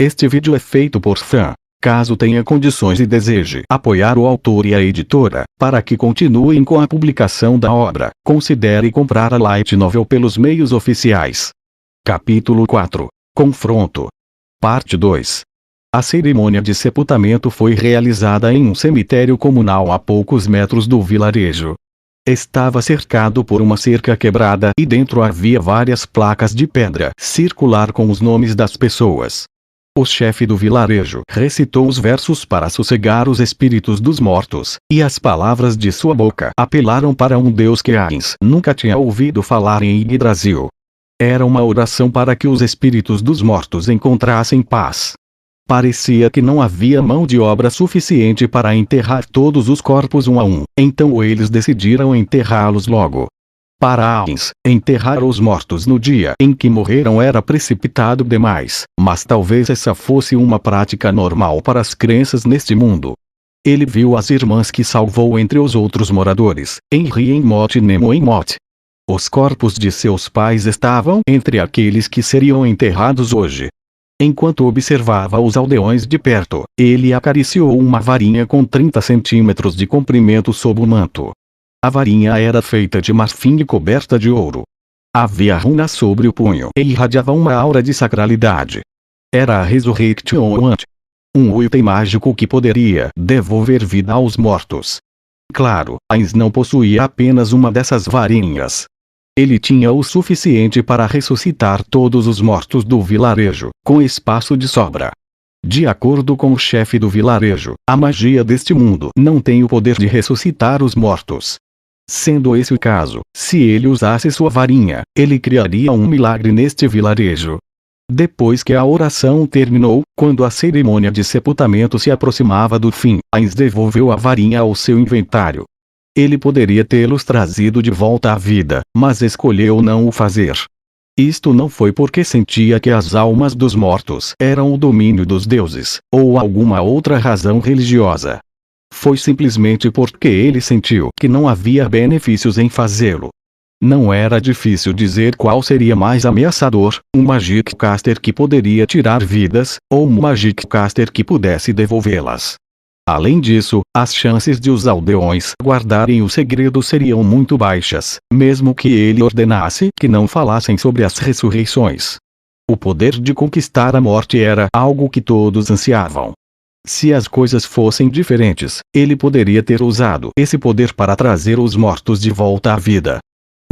Este vídeo é feito por fã. Caso tenha condições e deseje apoiar o autor e a editora, para que continuem com a publicação da obra, considere comprar a Light Novel pelos meios oficiais. Capítulo 4. Confronto. Parte 2. A cerimônia de sepultamento foi realizada em um cemitério comunal a poucos metros do vilarejo. Estava cercado por uma cerca quebrada e dentro havia várias placas de pedra circular com os nomes das pessoas. O chefe do vilarejo recitou os versos para sossegar os espíritos dos mortos, e as palavras de sua boca apelaram para um Deus que Ains nunca tinha ouvido falar em Yggdrasil. Era uma oração para que os espíritos dos mortos encontrassem paz. Parecia que não havia mão de obra suficiente para enterrar todos os corpos um a um, então eles decidiram enterrá-los logo. Para Ains, enterrar os mortos no dia em que morreram era precipitado demais, mas talvez essa fosse uma prática normal para as crenças neste mundo. Ele viu as irmãs que salvou entre os outros moradores, Henri em Mot e Nemo em Mot. Os corpos de seus pais estavam entre aqueles que seriam enterrados hoje. Enquanto observava os aldeões de perto, ele acariciou uma varinha com 30 centímetros de comprimento sob o manto. A varinha era feita de marfim e coberta de ouro. Havia runas sobre o punho e irradiava uma aura de sacralidade. Era a Resurrection Wand. Um item mágico que poderia devolver vida aos mortos. Claro, Ains não possuía apenas uma dessas varinhas. Ele tinha o suficiente para ressuscitar todos os mortos do vilarejo, com espaço de sobra. De acordo com o chefe do vilarejo, a magia deste mundo não tem o poder de ressuscitar os mortos. Sendo esse o caso, se ele usasse sua varinha, ele criaria um milagre neste vilarejo. Depois que a oração terminou, quando a cerimônia de sepultamento se aproximava do fim, Ains devolveu a varinha ao seu inventário. Ele poderia tê-los trazido de volta à vida, mas escolheu não o fazer. Isto não foi porque sentia que as almas dos mortos eram o domínio dos deuses, ou alguma outra razão religiosa. Foi simplesmente porque ele sentiu que não havia benefícios em fazê-lo. Não era difícil dizer qual seria mais ameaçador, um Magic Caster que poderia tirar vidas, ou um Magic Caster que pudesse devolvê-las. Além disso, as chances de os aldeões guardarem o segredo seriam muito baixas, mesmo que ele ordenasse que não falassem sobre as ressurreições. O poder de conquistar a morte era algo que todos ansiavam. Se as coisas fossem diferentes, ele poderia ter usado esse poder para trazer os mortos de volta à vida.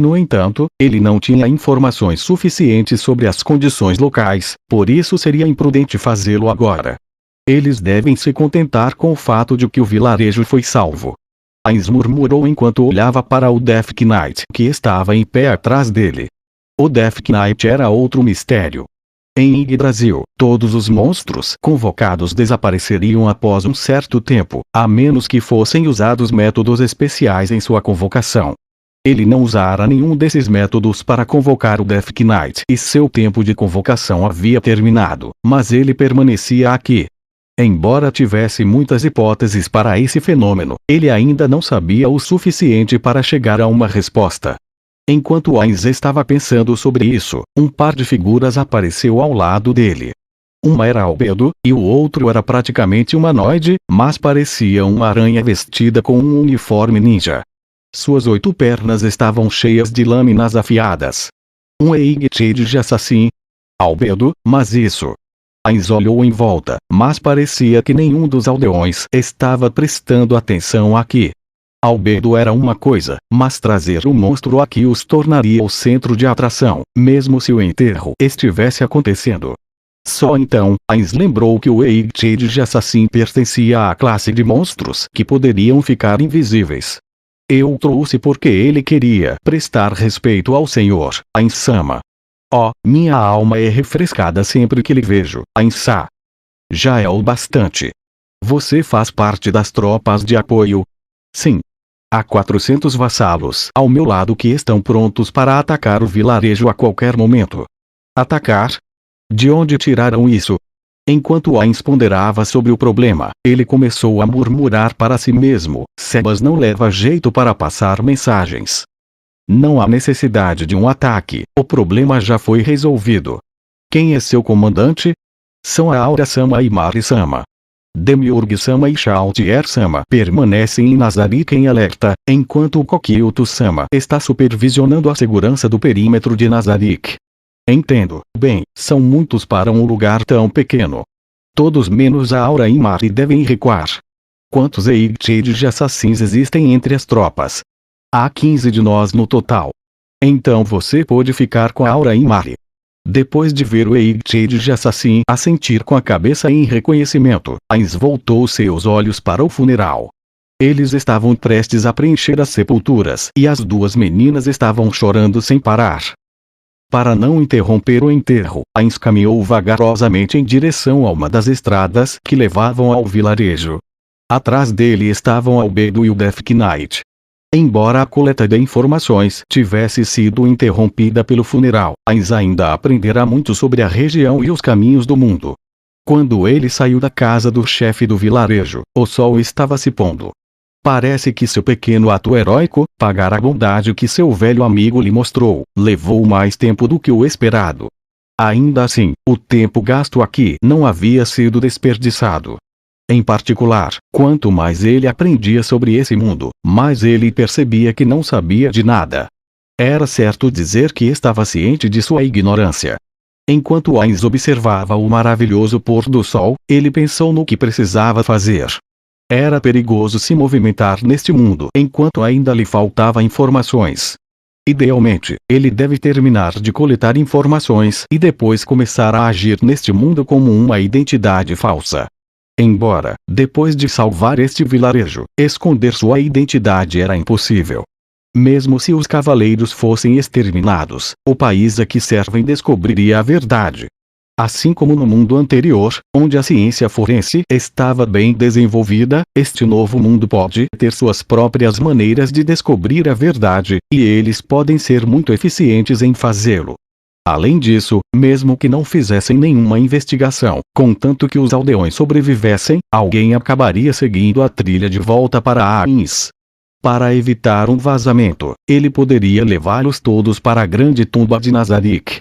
No entanto, ele não tinha informações suficientes sobre as condições locais, por isso seria imprudente fazê-lo agora. Eles devem se contentar com o fato de que o vilarejo foi salvo. Ains murmurou enquanto olhava para o Death Knight que estava em pé atrás dele. O Death Knight era outro mistério. Em Yggdrasil, todos os monstros convocados desapareceriam após um certo tempo, a menos que fossem usados métodos especiais em sua convocação. Ele não usara nenhum desses métodos para convocar o Death Knight e seu tempo de convocação havia terminado, mas ele permanecia aqui. Embora tivesse muitas hipóteses para esse fenômeno, ele ainda não sabia o suficiente para chegar a uma resposta. Enquanto Ains estava pensando sobre isso, um par de figuras apareceu ao lado dele. Uma era Albedo, e o outro era praticamente humanoide, mas parecia uma aranha vestida com um uniforme ninja. Suas 8 pernas estavam cheias de lâminas afiadas. Um Eggshade Assassin. Albedo, mas isso. Ains olhou em volta, mas parecia que nenhum dos aldeões estava prestando atenção aqui. Albedo era uma coisa, mas trazer o monstro aqui os tornaria o centro de atração, mesmo se o enterro estivesse acontecendo. Só então, Ains lembrou que o Eggshade Assassin pertencia à classe de monstros que poderiam ficar invisíveis. Eu o trouxe porque ele queria prestar respeito ao Senhor, Ains-sama. Oh, minha alma é refrescada sempre que lhe vejo, Ains-sa. Já é o bastante. Você faz parte das tropas de apoio? Sim. Há 400 vassalos ao meu lado que estão prontos para atacar o vilarejo a qualquer momento. Atacar? De onde tiraram isso? Enquanto Ains ponderava sobre o problema, ele começou a murmurar para si mesmo: Sebas não leva jeito para passar mensagens. Não há necessidade de um ataque, o problema já foi resolvido. Quem é seu comandante? são a Aura-sama e Mari-sama. Demiurge-sama e Chautier-sama permanecem em Nazarick em alerta, enquanto o Kokyuto-sama está supervisionando a segurança do perímetro de Nazarick. Entendo, bem, são muitos para um lugar tão pequeno. Todos menos a Aura e Mari devem recuar. Quantos Eidged assassins existem entre as tropas? Há 15 de nós no total. Então você pode ficar com a Aura e Mari. Depois de ver o Eidged assassin assentir com a cabeça em reconhecimento, Ainz voltou seus olhos para o funeral. Eles estavam prestes a preencher as sepulturas e as duas meninas estavam chorando sem parar. Para não interromper o enterro, Ainz caminhou vagarosamente em direção a uma das estradas que levavam ao vilarejo. Atrás dele estavam Albedo e o Death Knight. Embora a coleta de informações tivesse sido interrompida pelo funeral, Ainz ainda aprenderá muito sobre a região e os caminhos do mundo. Quando ele saiu da casa do chefe do vilarejo, o sol estava se pondo. Parece que seu pequeno ato heróico, pagar a bondade que seu velho amigo lhe mostrou, levou mais tempo do que o esperado. Ainda assim, o tempo gasto aqui não havia sido desperdiçado. Em particular, quanto mais ele aprendia sobre esse mundo, mais ele percebia que não sabia de nada. Era certo dizer que estava ciente de sua ignorância. Enquanto Ainz observava o maravilhoso pôr do sol, ele pensou no que precisava fazer. Era perigoso se movimentar neste mundo enquanto ainda lhe faltava informações. Idealmente, ele deve terminar de coletar informações e depois começar a agir neste mundo como uma identidade falsa. Embora, depois de salvar este vilarejo, esconder sua identidade era impossível. Mesmo se os cavaleiros fossem exterminados, o país a que servem descobriria a verdade. Assim como no mundo anterior, onde a ciência forense estava bem desenvolvida, este novo mundo pode ter suas próprias maneiras de descobrir a verdade, e eles podem ser muito eficientes em fazê-lo. Além disso, mesmo que não fizessem nenhuma investigação, contanto que os aldeões sobrevivessem, alguém acabaria seguindo a trilha de volta para Ainz. Para evitar um vazamento, ele poderia levá-los todos para a grande tumba de Nazarick.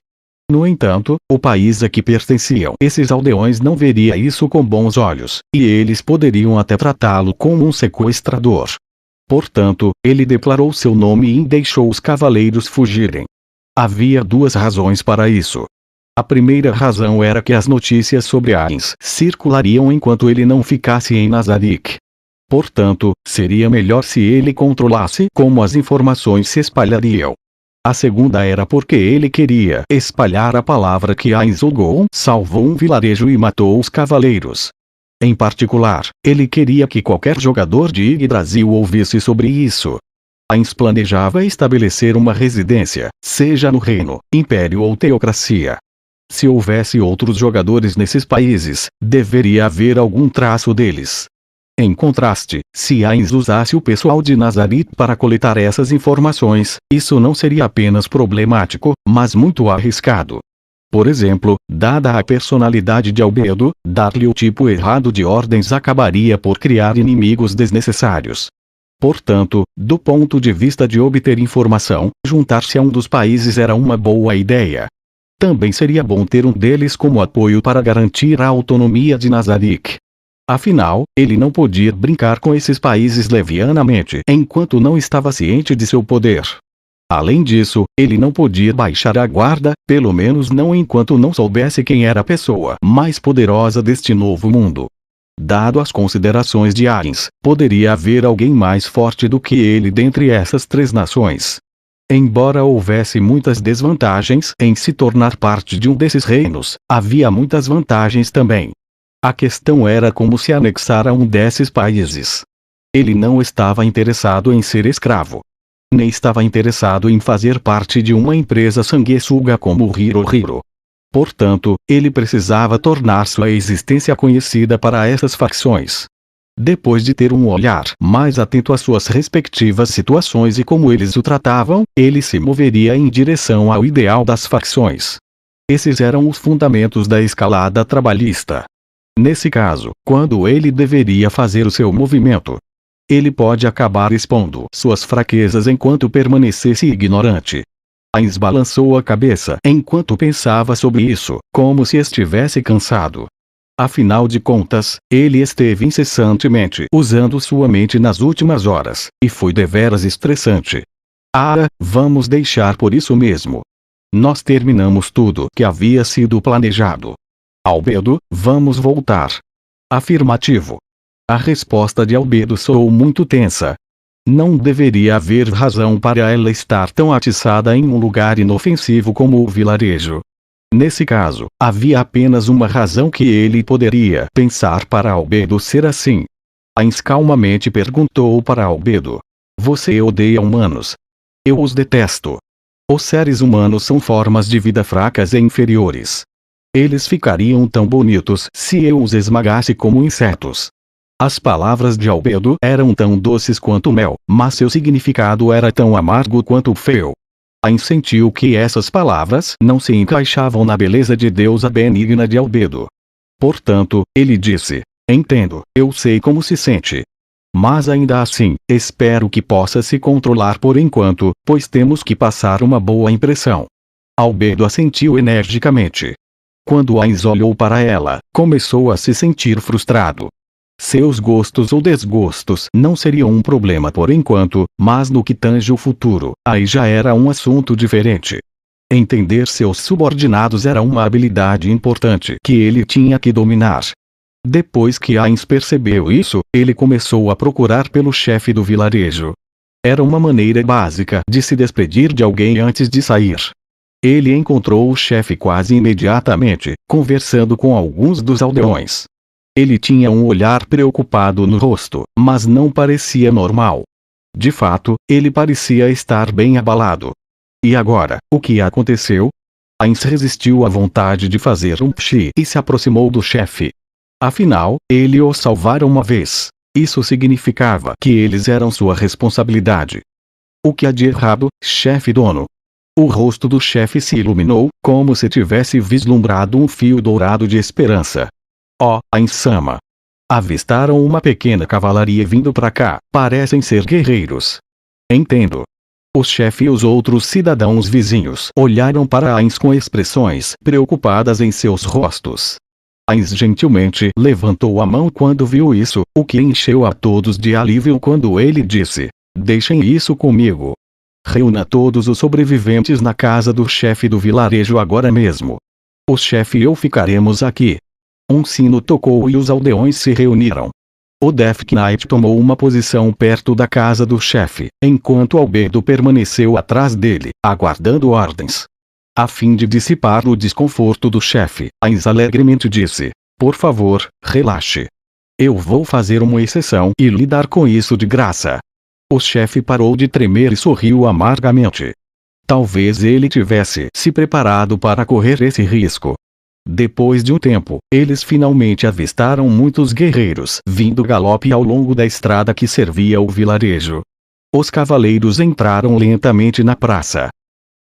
No entanto, o país a que pertenciam esses aldeões não veria isso com bons olhos, e eles poderiam até tratá-lo como um sequestrador. Portanto, ele declarou seu nome e deixou os cavaleiros fugirem. Havia duas razões para isso. A primeira razão era que as notícias sobre Ainz circulariam enquanto ele não ficasse em Nazarick. Portanto, seria melhor se ele controlasse como as informações se espalhariam. A segunda era porque ele queria espalhar a palavra que Ainz Ogon salvou um vilarejo e matou os cavaleiros. Em particular, ele queria que qualquer jogador de Yggdrasil ouvisse sobre isso. Ainz planejava estabelecer uma residência, seja no reino, império ou teocracia. Se houvesse outros jogadores nesses países, deveria haver algum traço deles. Em contraste, se Ainz usasse o pessoal de Nazarick para coletar essas informações, isso não seria apenas problemático, mas muito arriscado. Por exemplo, dada a personalidade de Albedo, dar-lhe o tipo errado de ordens acabaria por criar inimigos desnecessários. Portanto, do ponto de vista de obter informação, juntar-se a um dos países era uma boa ideia. Também seria bom ter um deles como apoio para garantir a autonomia de Nazarick. Afinal, ele não podia brincar com esses países levianamente enquanto não estava ciente de seu poder. Além disso, ele não podia baixar a guarda, pelo menos não enquanto não soubesse quem era a pessoa mais poderosa deste novo mundo. Dado as considerações de Ainz, poderia haver alguém mais forte do que ele dentre essas três nações. Embora houvesse muitas desvantagens em se tornar parte de um desses reinos, havia muitas vantagens também. A questão era como se anexar a um desses países. Ele não estava interessado em ser escravo. Nem estava interessado em fazer parte de uma empresa sanguessuga como o Hirohiro. Portanto, ele precisava tornar sua existência conhecida para essas facções. Depois de ter um olhar mais atento às suas respectivas situações e como eles o tratavam, ele se moveria em direção ao ideal das facções. Esses eram os fundamentos da escalada trabalhista. Nesse caso, quando ele deveria fazer o seu movimento, ele pode acabar expondo suas fraquezas enquanto permanecesse ignorante. Ainz balançou a cabeça enquanto pensava sobre isso, como se estivesse cansado. Afinal de contas, ele esteve incessantemente usando sua mente nas últimas horas, e foi deveras estressante. Vamos deixar por isso mesmo. Nós terminamos tudo que havia sido planejado. Albedo, vamos voltar. Afirmativo. A resposta de Albedo soou muito tensa. Não deveria haver razão para ela estar tão atiçada em um lugar inofensivo como o vilarejo. Nesse caso, havia apenas uma razão que ele poderia pensar para Albedo ser assim. Ainz calmamente perguntou para Albedo. Você odeia humanos? Eu os detesto. Os seres humanos são formas de vida fracas e inferiores. Eles ficariam tão bonitos se eu os esmagasse como insetos. As palavras de Albedo eram tão doces quanto mel, mas seu significado era tão amargo quanto feio. Ainz sentiu que essas palavras não se encaixavam na beleza de deusa benigna de Albedo. Portanto, ele disse: entendo, eu sei como se sente. Mas ainda assim, espero que possa se controlar por enquanto, pois temos que passar uma boa impressão. Albedo assentiu energicamente. Quando Ainz olhou para ela, começou a se sentir frustrado. Seus gostos ou desgostos não seriam um problema por enquanto, mas no que tange o futuro, aí já era um assunto diferente. Entender seus subordinados era uma habilidade importante que ele tinha que dominar. Depois que Ainz percebeu isso, ele começou a procurar pelo chefe do vilarejo. Era uma maneira básica de se despedir de alguém antes de sair. Ele encontrou o chefe quase imediatamente, conversando com alguns dos aldeões. Ele tinha um olhar preocupado no rosto, mas não parecia normal. De fato, ele parecia estar bem abalado. E agora, o que aconteceu? Ainz resistiu à vontade de fazer um pshi e se aproximou do chefe. Afinal, ele o salvara uma vez. Isso significava que eles eram sua responsabilidade. O que há de errado, chefe dono? O rosto do chefe se iluminou, como se tivesse vislumbrado um fio dourado de esperança. Ainz-sama. Avistaram uma pequena cavalaria vindo para cá, parecem ser guerreiros. Entendo. O chefe e os outros cidadãos vizinhos olharam para Ainz com expressões preocupadas em seus rostos. Ainz gentilmente levantou a mão quando viu isso, o que encheu a todos de alívio quando ele disse: deixem isso comigo. Reúna todos os sobreviventes na casa do chefe do vilarejo agora mesmo. O chefe e eu ficaremos aqui. Um sino tocou e os aldeões se reuniram. O Death Knight tomou uma posição perto da casa do chefe, enquanto Albedo permaneceu atrás dele, aguardando ordens. A fim de dissipar o desconforto do chefe, Ainz alegremente disse: por favor, relaxe. Eu vou fazer uma exceção e lidar com isso de graça. O chefe parou de tremer e sorriu amargamente. Talvez ele tivesse se preparado para correr esse risco. Depois de um tempo, eles finalmente avistaram muitos guerreiros vindo galope ao longo da estrada que servia o vilarejo. Os cavaleiros entraram lentamente na praça.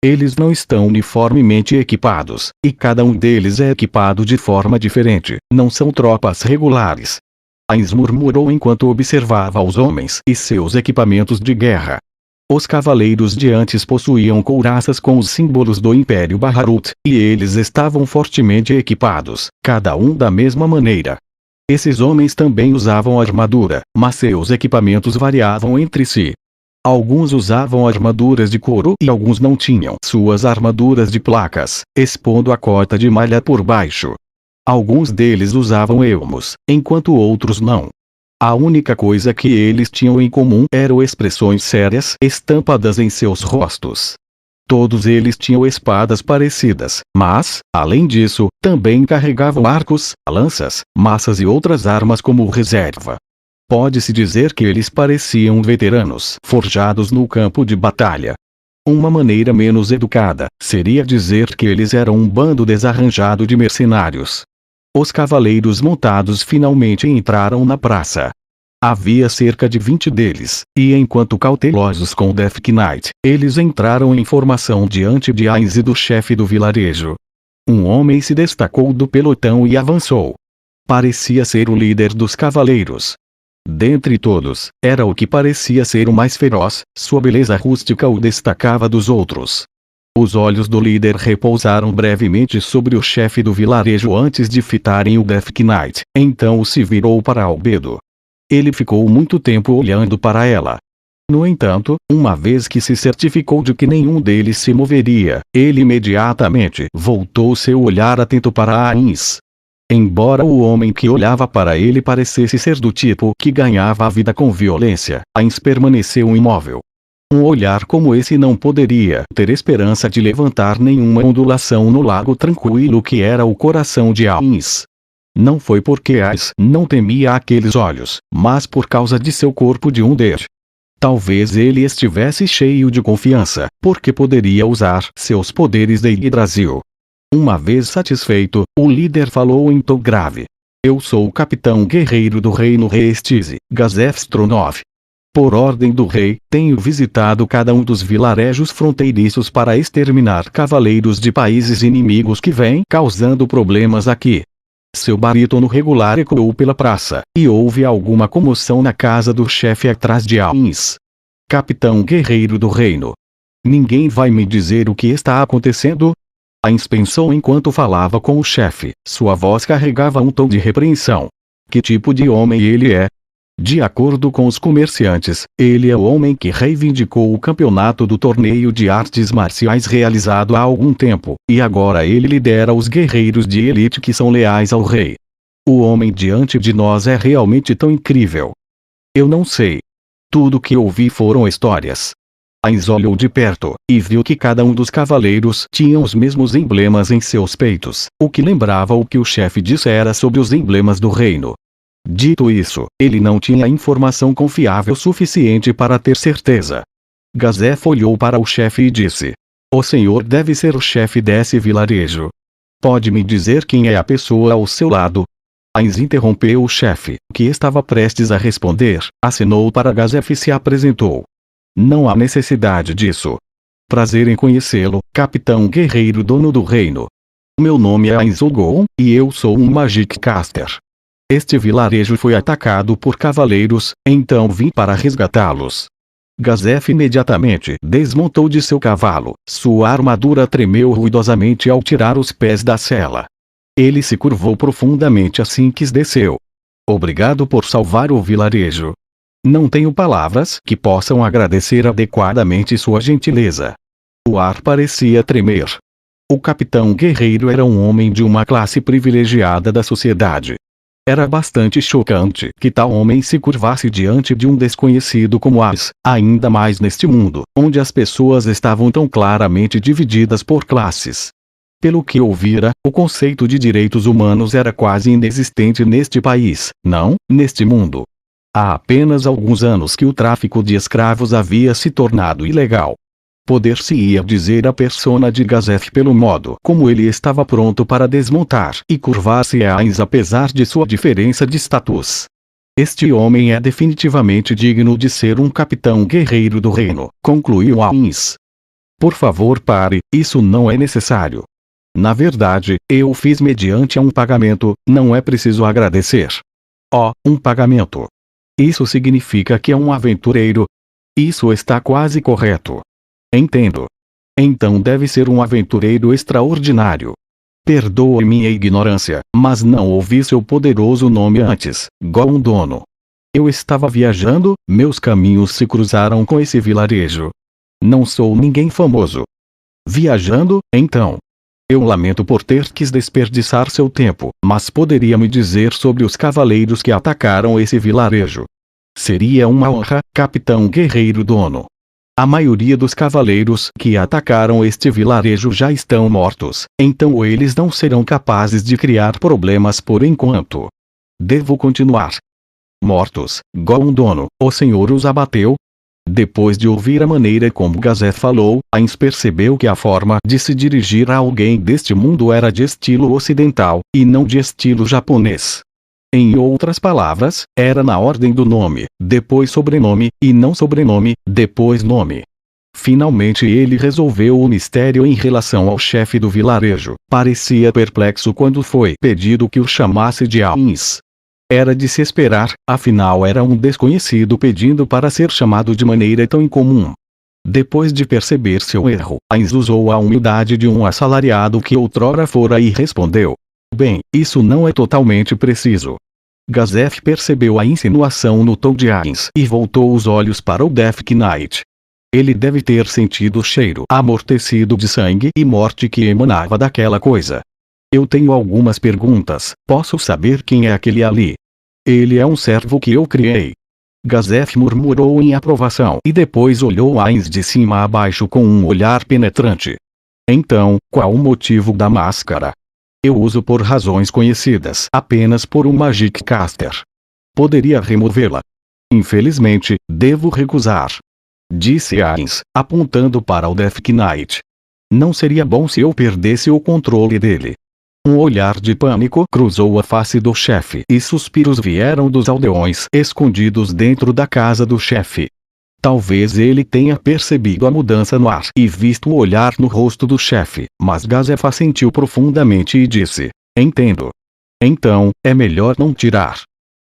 Eles não estão uniformemente equipados, e cada um deles é equipado de forma diferente, não são tropas regulares. Ainz murmurou enquanto observava os homens e seus equipamentos de guerra. Os cavaleiros de antes possuíam couraças com os símbolos do Império Baharut, e eles estavam fortemente equipados, cada um da mesma maneira. Esses homens também usavam armadura, mas seus equipamentos variavam entre si. Alguns usavam armaduras de couro e alguns não tinham suas armaduras de placas, expondo a cota de malha por baixo. Alguns deles usavam elmos, enquanto outros não. A única coisa que eles tinham em comum eram expressões sérias estampadas em seus rostos. Todos eles tinham espadas parecidas, mas, além disso, também carregavam arcos, lanças, maças e outras armas como reserva. Pode-se dizer que eles pareciam veteranos forjados no campo de batalha. Uma maneira menos educada seria dizer que eles eram um bando desarranjado de mercenários. Os cavaleiros montados finalmente entraram na praça. Havia cerca de 20 deles, e enquanto cautelosos com o Death Knight, eles entraram em formação diante de Ainz e do chefe do vilarejo. Um homem se destacou do pelotão e avançou. Parecia ser o líder dos cavaleiros. Dentre todos, era o que parecia ser o mais feroz, sua beleza rústica o destacava dos outros. Os olhos do líder repousaram brevemente sobre o chefe do vilarejo antes de fitarem o Death Knight. Então se virou para Albedo. Ele ficou muito tempo olhando para ela. No entanto, uma vez que se certificou de que nenhum deles se moveria, ele imediatamente voltou seu olhar atento para Ainz. Embora o homem que olhava para ele parecesse ser do tipo que ganhava a vida com violência, Ainz permaneceu imóvel. Um olhar como esse não poderia ter esperança de levantar nenhuma ondulação no lago tranquilo que era o coração de Ainz. Não foi porque Ainz não temia aqueles olhos, mas por causa de seu corpo de Undead. Talvez ele estivesse cheio de confiança, porque poderia usar seus poderes de Yggdrasil. Uma vez satisfeito, o líder falou em tom grave. Eu sou o capitão guerreiro do reino Reestize, Gazef Stronov. Por ordem do rei, tenho visitado cada um dos vilarejos fronteiriços para exterminar cavaleiros de países inimigos que vêm causando problemas aqui. Seu barítono regular ecoou pela praça, e houve alguma comoção na casa do chefe atrás de Ainz. Capitão guerreiro do reino. Ninguém vai me dizer o que está acontecendo? Ainz pensou enquanto falava com o chefe. Sua voz carregava um tom de repreensão. Que tipo de homem ele é? De acordo com os comerciantes, ele é o homem que reivindicou o campeonato do torneio de artes marciais realizado há algum tempo, e agora ele lidera os guerreiros de elite que são leais ao rei. O homem diante de nós é realmente tão incrível. Eu não sei. Tudo que ouvi foram histórias. Ainz olhou de perto, e viu que cada um dos cavaleiros tinha os mesmos emblemas em seus peitos, o que lembrava o que o chefe dissera sobre os emblemas do reino. Dito isso, ele não tinha informação confiável suficiente para ter certeza. Gazef olhou para o chefe e disse: O senhor deve ser o chefe desse vilarejo. Pode me dizer quem é a pessoa ao seu lado? Ainz interrompeu o chefe, que estava prestes a responder, acenou para Gazef e se apresentou. Não há necessidade disso. Prazer em conhecê-lo, capitão guerreiro dono do reino. Meu nome é Ainz Olgon, e eu sou um Magic Caster. Este vilarejo foi atacado por cavaleiros, então vim para resgatá-los. Gazef imediatamente desmontou de seu cavalo, sua armadura tremeu ruidosamente ao tirar os pés da sela. Ele se curvou profundamente assim que desceu. Obrigado por salvar o vilarejo. Não tenho palavras que possam agradecer adequadamente sua gentileza. O ar parecia tremer. O capitão guerreiro era um homem de uma classe privilegiada da sociedade. Era bastante chocante que tal homem se curvasse diante de um desconhecido como Ainz, ainda mais neste mundo, onde as pessoas estavam tão claramente divididas por classes. Pelo que ouvira, o conceito de direitos humanos era quase inexistente neste país, não, neste mundo. Há apenas alguns anos que o tráfico de escravos havia se tornado ilegal. Poder-se-ia dizer a persona de Gazef pelo modo como ele estava pronto para desmontar e curvar-se a Ainz apesar de sua diferença de status. Este homem é definitivamente digno de ser um capitão guerreiro do reino, concluiu Ainz. Por favor pare, isso não é necessário. Na verdade, eu o fiz mediante um pagamento, não é preciso agradecer. Oh, um pagamento. Isso significa que é um aventureiro. Isso está quase correto. Entendo. Então deve ser um aventureiro extraordinário. Perdoe minha ignorância, mas não ouvi seu poderoso nome antes, Gondono. Eu estava viajando, meus caminhos se cruzaram com esse vilarejo. Não sou ninguém famoso. Viajando, então. Eu lamento por ter que desperdiçar seu tempo, mas poderia me dizer sobre os cavaleiros que atacaram esse vilarejo? Seria uma honra, capitão guerreiro dono. A maioria dos cavaleiros que atacaram este vilarejo já estão mortos, então eles não serão capazes de criar problemas por enquanto. Devo continuar. Mortos, Gondono, o senhor os abateu? Depois de ouvir a maneira como Gazef falou, Ainz percebeu que a forma de se dirigir a alguém deste mundo era de estilo ocidental, e não de estilo japonês. Em outras palavras, era na ordem do nome, depois sobrenome, e não sobrenome, depois nome. Finalmente ele resolveu o mistério em relação ao chefe do vilarejo. Parecia perplexo quando foi pedido que o chamasse de Ainz. Era de se esperar, afinal era um desconhecido pedindo para ser chamado de maneira tão incomum. Depois de perceber seu erro, Ainz usou a humildade de um assalariado que outrora fora e respondeu: bem, isso não é totalmente preciso. Gazef percebeu a insinuação no tom de Ainz e voltou os olhos para o Death Knight. Ele deve ter sentido o cheiro amortecido de sangue e morte que emanava daquela coisa. Eu tenho algumas perguntas. Posso saber quem é aquele ali? Ele é um servo que eu criei. Gazef murmurou em aprovação e depois olhou Ainz de cima a baixo com um olhar penetrante. Então, qual o motivo da máscara? Eu uso por razões conhecidas apenas por um Magic Caster. Poderia removê-la. Infelizmente, devo recusar. Disse Ainz, apontando para o Death Knight. Não seria bom se eu perdesse o controle dele. Um olhar de pânico cruzou a face do chefe e suspiros vieram dos aldeões escondidos dentro da casa do chefe. Talvez ele tenha percebido a mudança no ar e visto o olhar no rosto do chefe, mas Gazef assentiu profundamente e disse: entendo. Então, é melhor não tirar.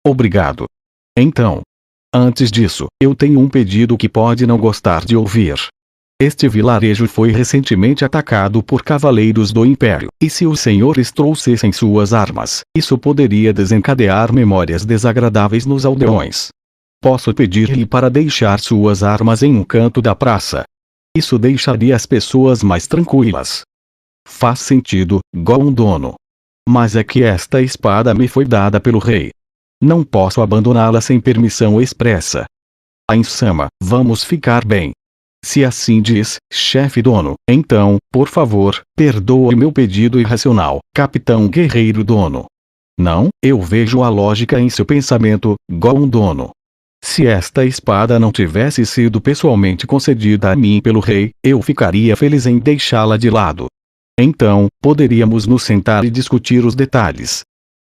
Obrigado. Então. Antes disso, eu tenho um pedido que pode não gostar de ouvir. Este vilarejo foi recentemente atacado por cavaleiros do Império, e se os senhores trouxessem suas armas, isso poderia desencadear memórias desagradáveis nos aldeões. Posso pedir-lhe para deixar suas armas em um canto da praça. Isso deixaria as pessoas mais tranquilas. Faz sentido, Gondono. Mas é que esta espada me foi dada pelo rei. Não posso abandoná-la sem permissão expressa. Ainz-sama, vamos ficar bem. Se assim diz, chefe dono, então, por favor, perdoe meu pedido irracional, capitão guerreiro dono. Não, eu vejo a lógica em seu pensamento, Gondono. Se esta espada não tivesse sido pessoalmente concedida a mim pelo rei, eu ficaria feliz em deixá-la de lado. Então, poderíamos nos sentar e discutir os detalhes.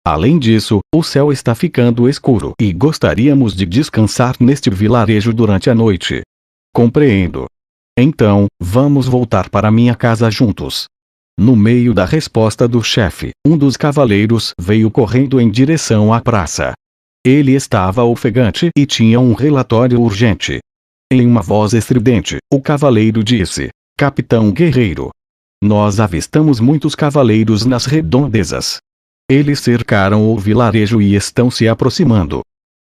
Além disso, o céu está ficando escuro e gostaríamos de descansar neste vilarejo durante a noite. Compreendo. Então, vamos voltar para minha casa juntos. No meio da resposta do chefe, um dos cavaleiros veio correndo em direção à praça. Ele estava ofegante e tinha um relatório urgente. Em uma voz estridente, o cavaleiro disse: Capitão Guerreiro. Nós avistamos muitos cavaleiros nas redondezas. Eles cercaram o vilarejo e estão se aproximando.